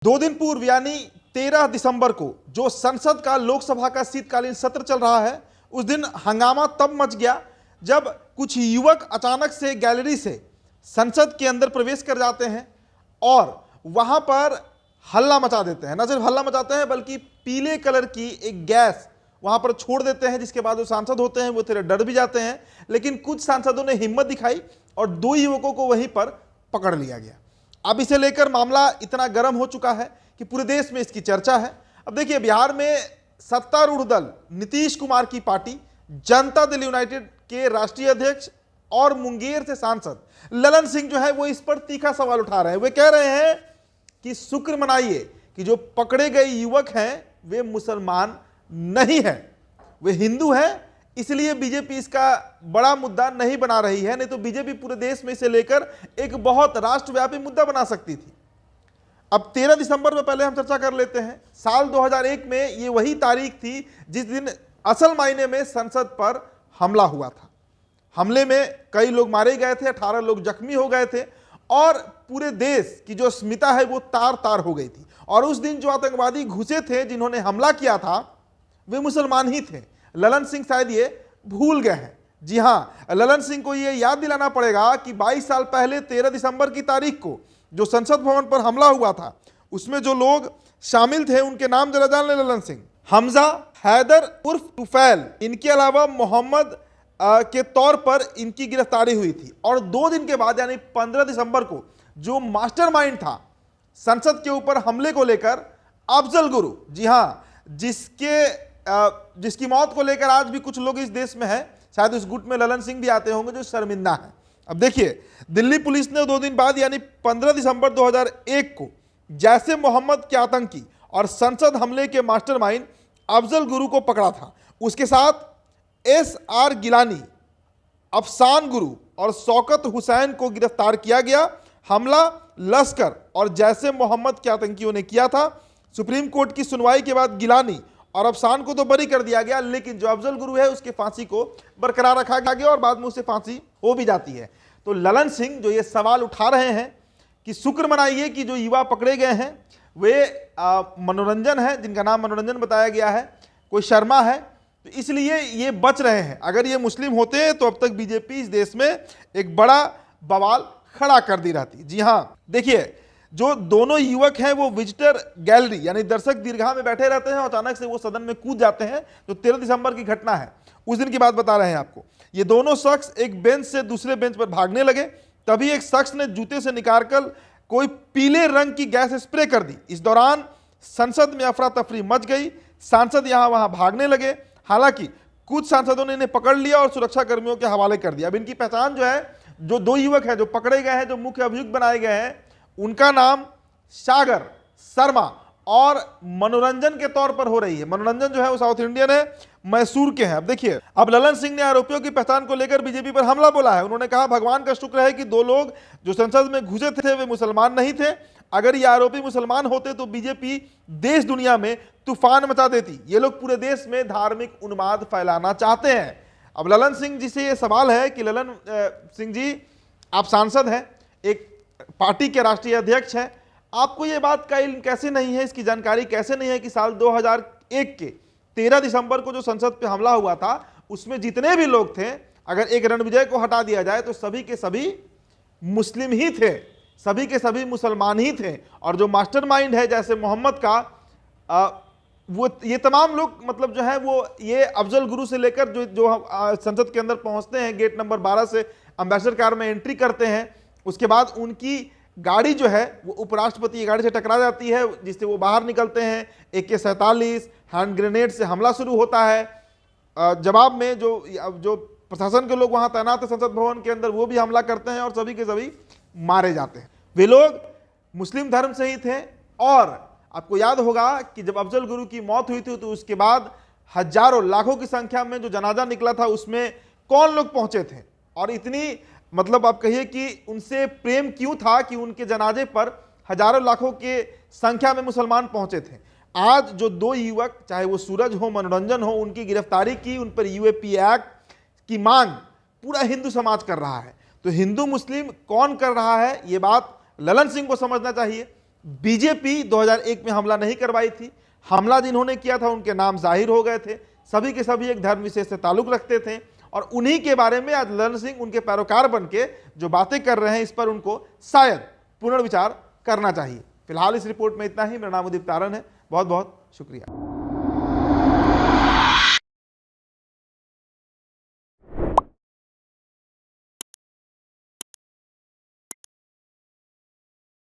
2 दिन पूर्व यानी 13 दिसंबर को जो संसद का लोकसभा का शीतकालीन सत्र चल रहा है, उस दिन हंगामा तब मच गया जब कुछ युवक अचानक से गैलरी से संसद के अंदर प्रवेश कर जाते हैं और वहां पर हल्ला मचा देते हैं। न सिर्फ हल्ला मचाते हैं बल्कि पीले कलर की एक गैस वहां पर छोड़ देते हैं, जिसके बाद जो सांसद होते हैं वो थोड़े डर भी जाते हैं। लेकिन कुछ सांसदों ने हिम्मत दिखाई और 2 युवकों को वहीं पर पकड़ लिया गया। अब इसे लेकर मामला इतना गर्म हो चुका है कि पूरे देश में इसकी चर्चा है। अब देखिए, बिहार में सत्तारूढ़ दल नीतीश कुमार की पार्टी जनता दल यूनाइटेड के राष्ट्रीय अध्यक्ष और मुंगेर से सांसद ललन सिंह जो है वो इस पर तीखा सवाल उठा रहे हैं। वे कह रहे हैं कि शुक्र मनाइए कि जो पकड़े गए युवक हैं वे मुसलमान नहीं हैं, वे हिंदू हैं, इसलिए बीजेपी इसका बड़ा मुद्दा नहीं बना रही है। नहीं तो बीजेपी पूरे देश में इसे लेकर एक बहुत राष्ट्रव्यापी मुद्दा बना सकती थी। अब 13 दिसंबर में पहले हम चर्चा कर लेते हैं। साल 2001 में ये वही तारीख थी जिस दिन असल मायने में संसद पर हमला हुआ था। हमले में कई लोग मारे गए थे, 18 लोग जख्मी हो गए थे और पूरे देश की जो अस्मिता है वो तार तार हो गई थी। और उस दिन जो आतंकवादी घुसे थे जिन्होंने हमला किया था वे मुसलमान ही थे। ललन सिंह शायद ये भूल गए हैं। जी हाँ, ललन सिंह को ये याद दिलाना पड़ेगा कि 22 साल पहले 13 दिसंबर की तारीख को जो संसद भवन पर हमला हुआ था उसमें जो लोग शामिल थे उनके नाम जरा जान ले ललन सिंह। हमजा, हैदर उर्फ तुफैल, इनके अलावा मोहम्मद के तौर पर इनकी गिरफ्तारी हुई थी। और 2 दिन के बाद यानी 15 दिसंबर को जो मास्टरमाइंड था संसद के ऊपर हमले को लेकर, अफजल गुरु, जी हाँ, जिसकी मौत को लेकर आज भी कुछ लोग इस देश में हैं, शायद उस गुट में ललन सिंह भी आते होंगे, जो शर्मिंदा है। अब देखिए, दिल्ली पुलिस ने 2 दिन बाद यानी 15 दिसंबर 2001 को जैसे मोहम्मद के आतंकी और संसद हमले के मास्टरमाइंड अफजल गुरु को पकड़ा था। उसके साथ SR गिलानी, अफसान गुरु और शौकत हुसैन को गिरफ्तार किया गया। हमला लश्कर और जैसे मोहम्मद के आतंकियों ने किया था। सुप्रीम कोर्ट की सुनवाई के बाद गिलानी और अफसान को तो बरी कर दिया गया, लेकिन जो अफजल गुरु है उसके फांसी को बरकरार रखा गया और बाद में उसे फांसी हो भी जाती है। तो ललन सिंह जो ये सवाल उठा रहे हैं कि शुक्र मनाइए कि जो युवा पकड़े गए हैं वे मनोरंजन है, जिनका नाम मनोरंजन बताया गया है, कोई शर्मा है, तो इसलिए ये बच रहे हैं। अगर ये मुस्लिम होते तो अब तक बीजेपी इस देश में एक बड़ा बवाल खड़ा कर दी रहती। जी हाँ, देखिए, जो दोनों युवक हैं वो विजिटर गैलरी यानी दर्शक दीर्घा में बैठे रहते हैं और अचानक से वो सदन में कूद जाते हैं। जो 13 दिसंबर की घटना है उस दिन की बात बता रहे हैं आपको। ये दोनों शख्स एक बेंच से दूसरे बेंच पर भागने लगे, तभी एक शख्स ने जूते से निकालकर कोई पीले रंग की गैस स्प्रे कर दी। इस दौरान संसद में अफरा तफरी मच गई, सांसद यहाँ वहाँ भागने लगे। हालांकि कुछ सांसदों ने इन्हें पकड़ लिया और सुरक्षा कर्मियों के हवाले कर दिया। अब इनकी पहचान जो है, जो 2 युवक हैं जो पकड़े गए हैं, जो मुख्य अभियुक्त बनाए गए हैं, उनका नाम सागर शर्मा और मनोरंजन के तौर पर हो रही है। मनोरंजन जो है वो साउथ इंडियन है, मैसूर के हैं। अब देखिए, अब ललन सिंह ने आरोपियों की पहचान को लेकर बीजेपी पर हमला बोला है। उन्होंने कहा, भगवान का शुक्र है कि 2 लोग जो संसद में घुसे थे वे मुसलमान नहीं थे। अगर ये आरोपी मुसलमान होते तो बीजेपी देश दुनिया में तूफान मचा देती। ये लोग पूरे देश में धार्मिक उन्माद फैलाना चाहते हैं। अब ललन सिंह जी से ये सवाल है कि ललन सिंह जी, आप सांसद हैं, एक पार्टी के राष्ट्रीय अध्यक्ष हैं, आपको ये बात का इल्म कैसे नहीं है, इसकी जानकारी कैसे नहीं है कि साल 2001 के 13 दिसंबर को जो संसद पे हमला हुआ था उसमें जितने भी लोग थे, अगर एक रणविजय को हटा दिया जाए तो सभी के सभी मुस्लिम ही थे, सभी के सभी मुसलमान ही थे। और जो मास्टरमाइंड है जैसे मोहम्मद का, वो ये तमाम लोग मतलब जो है वो ये अफजल गुरु से लेकर जो संसद के अंदर पहुंचते हैं, गेट नंबर 12 से एम्बेसडर कार में एंट्री करते हैं, उसके बाद उनकी गाड़ी जो है वो उपराष्ट्रपति की गाड़ी से टकरा जाती है, जिससे वो बाहर निकलते हैं। AK-47 हैंड ग्रेनेड से हमला शुरू होता है। जवाब में जो प्रशासन के लोग वहां तैनात है संसद भवन के अंदर, वो भी हमला करते हैं और सभी के सभी मारे जाते हैं। वे लोग मुस्लिम धर्म से ही थे। और आपको याद होगा कि जब अफजल गुरु की मौत हुई थी तो उसके बाद हजारों लाखों की संख्या में जो जनाजा निकला था उसमें कौन लोग पहुंचे थे, और इतनी मतलब आप कहिए कि उनसे प्रेम क्यों था कि उनके जनाजे पर हजारों लाखों के संख्या में मुसलमान पहुंचे थे। आज जो 2 युवक, चाहे वो सूरज हो, मनोरंजन हो, उनकी गिरफ्तारी की, उन पर UAP एक्ट की मांग पूरा हिंदू समाज कर रहा है। तो हिंदू मुस्लिम कौन कर रहा है, ये बात ललन सिंह को समझना चाहिए। बीजेपी 2001 में हमला नहीं करवाई थी। हमला जिन्होंने किया था उनके नाम जाहिर हो गए थे, सभी के सभी एक धर्म विशेष से ताल्लुक रखते थे, और उन्हीं के बारे में आज ललन सिंह उनके पैरोकार बन के जो बातें कर रहे हैं, इस पर उनको शायद पुनर्विचार करना चाहिए। फिलहाल इस रिपोर्ट में इतना ही। मेरा नाम उदित तारन है, बहुत बहुत शुक्रिया।